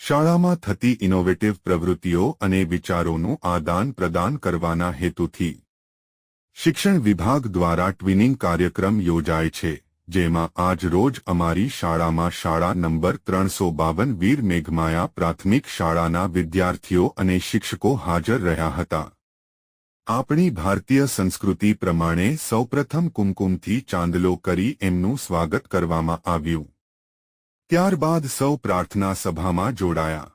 શાળામાં થતી ઇનોવેટિવ પ્રવૃત્તિઓ અને વિચારોનું આદાન પ્રદાન કરવાના હેતુથી શિક્ષણ વિભાગ દ્વારા ટ્વિનિંગ કાર્યક્રમ યોજાય છે, જેમાં આજ રોજ અમારી શાળામાં શાળા નંબર 352 વીર મેઘમાયા પ્રાથમિક શાળાના વિદ્યાર્થીઓ અને શિક્ષકો હાજર રહ્યા હતા. આપણી ભારતીય સંસ્કૃતિ પ્રમાણે સૌપ્રથમ કુમકુમથી ચાંદલો કરી એમનું સ્વાગત કરવામાં આવ્યું. ત્યારબાદ સૌ પ્રાર્થના સભામાં જોડાયા.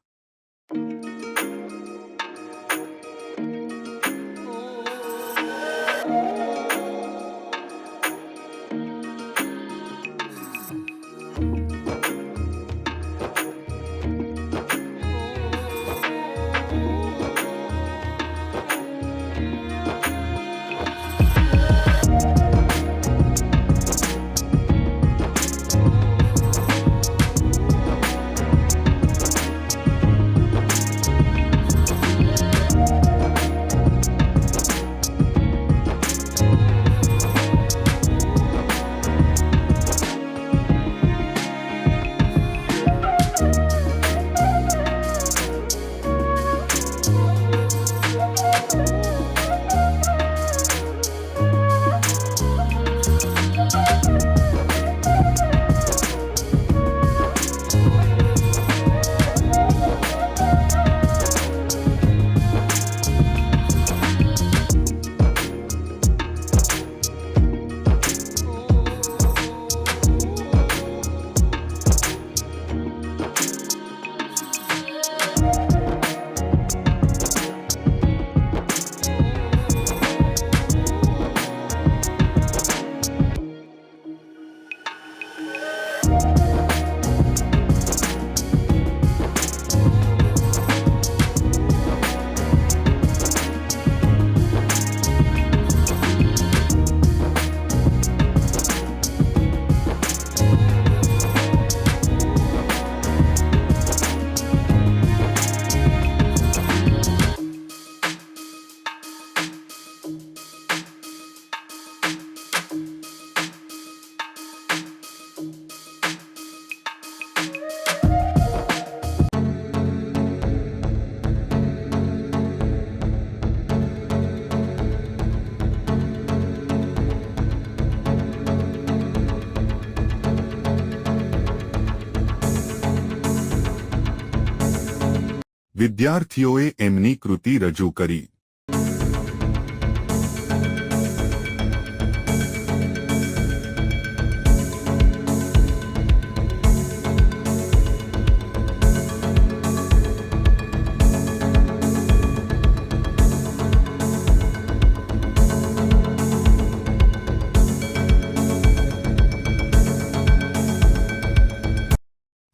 વિદ્યાર્થીઓએ એમની કૃતિ રજૂ કરી.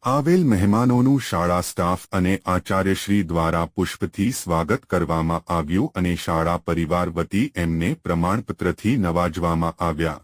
આવેલ મહેમાનોનું શાળા સ્ટાફ અને આચાર્યશ્રી દ્વારા પુષ્પથી સ્વાગત કરવામાં આવ્યું અને શાળા પરિવાર વતી એમને પ્રમાણપત્રથી નવાજવામાં આવ્યા.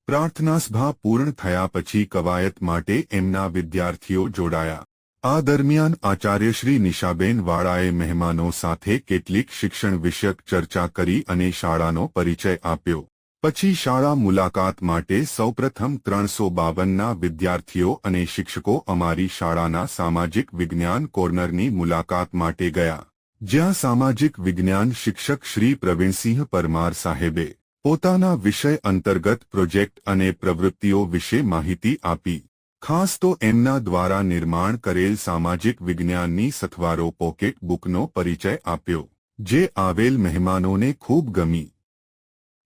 પ્રાર્થના સભા પૂર્ણ થયા પછી કવાયત માટે એમના વિદ્યાર્થીઓ જોડાયા. આ દરમિયાન આચાર્યશ્રી નિશાબેન વાળાએ મહેમાનો સાથે કેટલીક શિક્ષણ વિષયક ચર્ચા કરી અને શાળાનો પરિચય આપ્યો. પછી શાળા મુલાકાત માટે સૌપ્રથમ 352ના વિદ્યાર્થીઓ અને શિક્ષકો અમારી શાળાના સામાજિક વિજ્ઞાન કોર્નરની મુલાકાત માટે ગયા, જ્યાં સામાજિક વિજ્ઞાન શિક્ષક શ્રી પ્રવીણસિંહ પરમાર સાહેબે પોતાના વિષય અંતર્ગત પ્રોજેક્ટ અને પ્રવૃત્તિઓ વિશે માહિતી આપી. ખાસ તો એમના દ્વારા નિર્માણ કરેલ સામાજિક વિજ્ઞાનની સથવારો પોકેટ બુકનો પરિચય આપ્યો, જે આવેલ મહેમાનોને ખૂબ ગમી.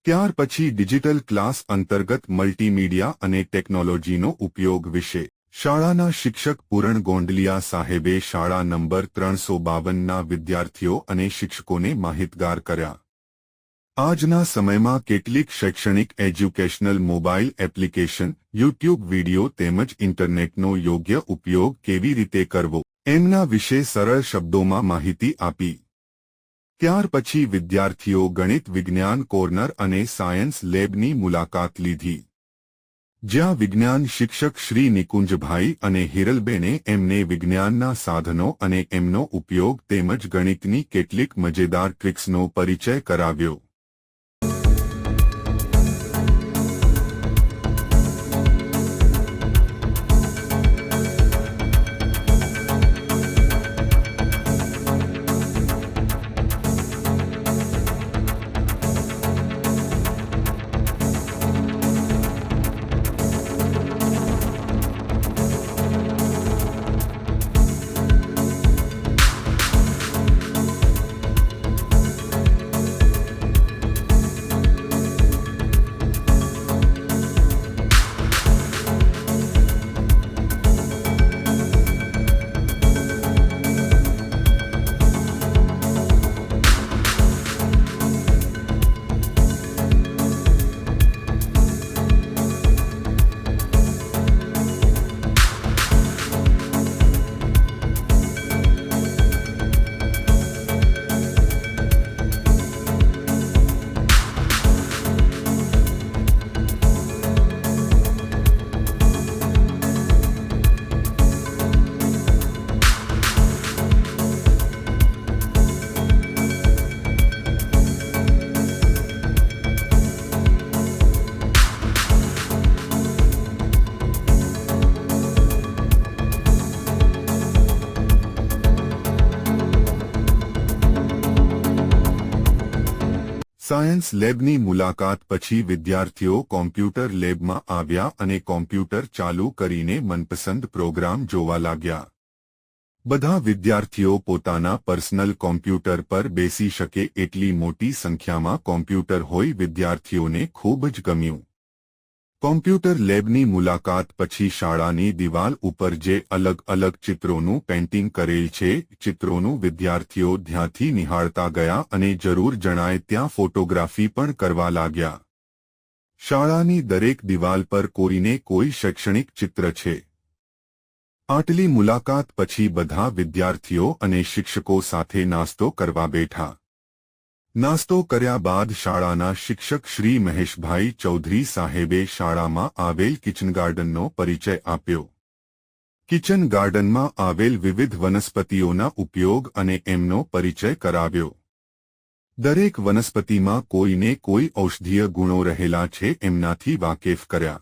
ત્યાર પછી ડિજિટલ ક્લાસ અંતર્ગત મલ્ટીમીડિયા અને ટેકનોલોજીનો ઉપયોગ વિશે શાળાના શિક્ષક પૂરણ ગોંડલિયા સાહેબે શાળા નંબર 352ના વિદ્યાર્થીઓ અને શિક્ષકોને માહિતગાર કર્યા. આજના સમયમાં કેટલીક શૈક્ષણિક educational mobile application, YouTube video તેમજ ઇન્ટરનેટનો યોગ્ય ઉપયોગ કેવી રીતે કરવો એમના વિશે સરળ શબ્દોમાં માહિતી આપી. ત્યાર પછી વિદ્યાર્થીઓ ગણિત વિજ્ઞાન કોર્નર અને સાયન્સ લેબની મુલાકાત લીધી, જ્યાં વિજ્ઞાન શિક્ષક શ્રી નિકુંજભાઈ અને હિરલબેને એમને વિજ્ઞાનના સાધનો અને એમનો ઉપયોગ તેમજ ગણિતની કેટલીક મજેદાર ટ્રિક્સનો પરિચય કરાવ્યો. સાયન્સ લેબની મુલાકાત પછી વિદ્યાર્થીઓ કોમ્પ્યુટર લેબમાં આવ્યા અને કોમ્પ્યુટર ચાલુ કરીને મનપસંદ પ્રોગ્રામ જોવા લાગ્યા. બધા વિદ્યાર્થીઓ પોતાના પર્સનલ કોમ્પ્યુટર પર બેસી શકે એટલી મોટી સંખ્યામાં કોમ્પ્યુટર હોય વિદ્યાર્થીઓને ખૂબ જ ગમ્યું. કોમ્પ્યુટર લેબની મુલાકાત પછી શાળાની દિવાલ ઉપર જે અલગ અલગ ચિત્રોનું પેઇન્ટિંગ કરેલ છે ચિત્રોનું વિદ્યાર્થીઓ ધ્યાનથી નિહાળતા ગયા અને જરૂર જણાય ત્યાં ફોટોગ્રાફી પણ કરવા લાગ્યા. શાળાની દરેક દિવાલ પર કોઈને કોઈ શૈક્ષણિક ચિત્ર છે. આટલી મુલાકાત પછી બધા વિદ્યાર્થીઓ અને શિક્ષકો સાથે નાસ્તો કરવા બેઠા. નાસ્તો કર્યા બાદ શાળાના શિક્ષક શ્રી મહેશભાઈ ચૌધરી સાહેબે શાળામાં આવેલ કિચન ગાર્ડનનો પરિચય આપ્યો. કિચન ગાર્ડનમાં આવેલ વિવિધ વનસ્પતિઓના ઉપયોગ અને એમનો પરિચય કરાવ્યો. દરેક વનસ્પતિમાં કોઈને કોઈ ઔષધીય ગુણો રહેલા છે એમનાથી વાકેફ કર્યા.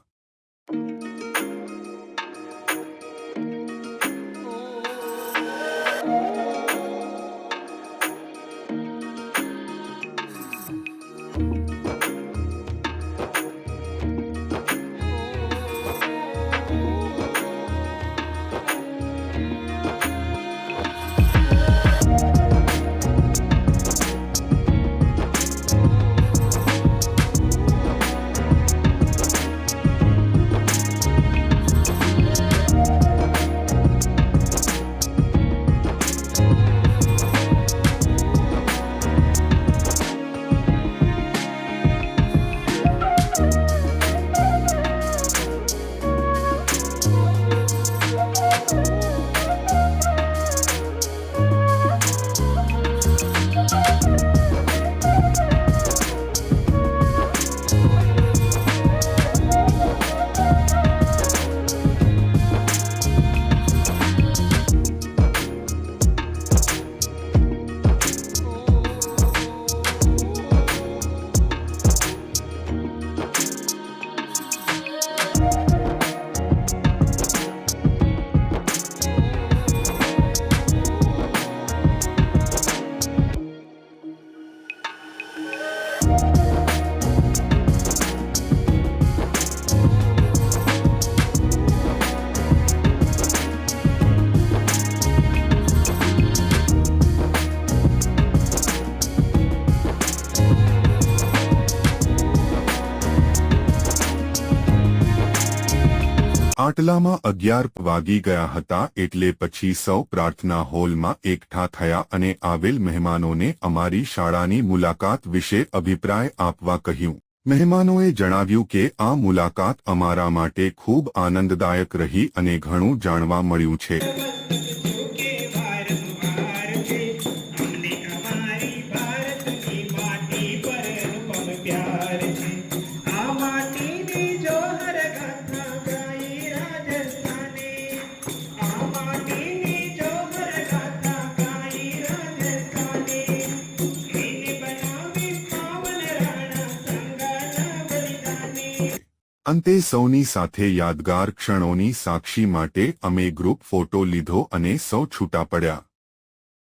આટલામાં 11 વાગી ગયા હતા એટલે પછી સૌ પ્રાર્થના હોલમાં એકઠા થયા અને આવેલ મહેમાનોને અમારી શાળાની મુલાકાત વિશે અભિપ્રાય આપવા કહ્યું. મહેમાનોએ જણાવ્યું કે આ મુલાકાત અમારા માટે ખૂબ આનંદદાયક રહી અને ઘણું જાણવા મળ્યું છે. અંતે સૌની સાથે યાદગાર ક્ષણોની સાક્ષી માટે અમે ગ્રુપ ફોટો લીધો અને સૌ છૂટા પડ્યા.